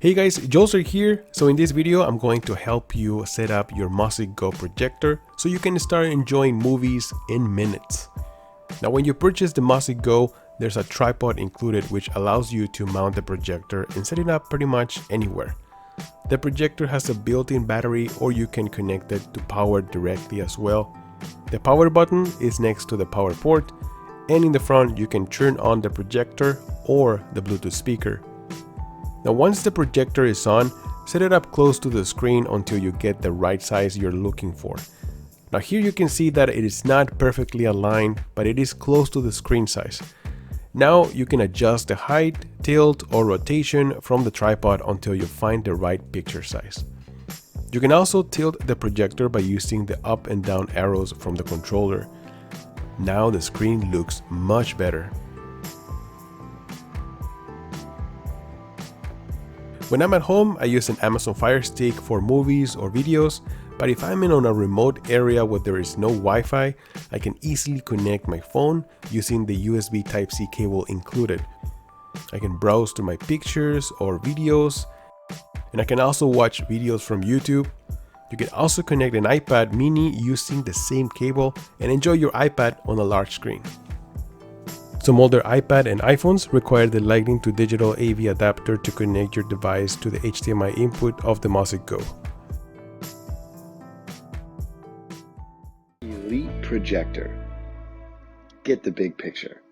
Hey guys, 𝗨𝗁𝗁 here. So in this video, I'm going to help you set up your MosicGO projector so you can start enjoying movies in minutes. Now when you purchase the MosicGO, there's a tripod included which allows you to mount the projector and set it up pretty much anywhere. The projector has a built-in battery, or you can connect it to power directly as well. The power button is next to the power port, and in the front you can turn on the projector or the Bluetooth speaker. Now once the projector is on, set it up close to the screen until you get the right size you're looking for. Now here you can see that it is not perfectly aligned, but it is close to the screen size. Now you can adjust the height, tilt, or rotation from the tripod until you find the right picture size. You can also tilt the projector by using the up and down arrows from the controller. Now the screen looks much better. When I'm at home, I use an Amazon Fire Stick for movies or videos, but if I'm in a remote area where there is no Wi-Fi, I can easily connect my phone using the USB Type-C cable included. I can browse through my pictures or videos, and I can also watch videos from YouTube. You can also connect an iPad mini using the same cable and enjoy your iPad on a large screen. Some older iPad and iPhones require the Lightning to digital AV adapter to connect your device to the HDMI input of the MosicGO. Elite projector. Get the big picture.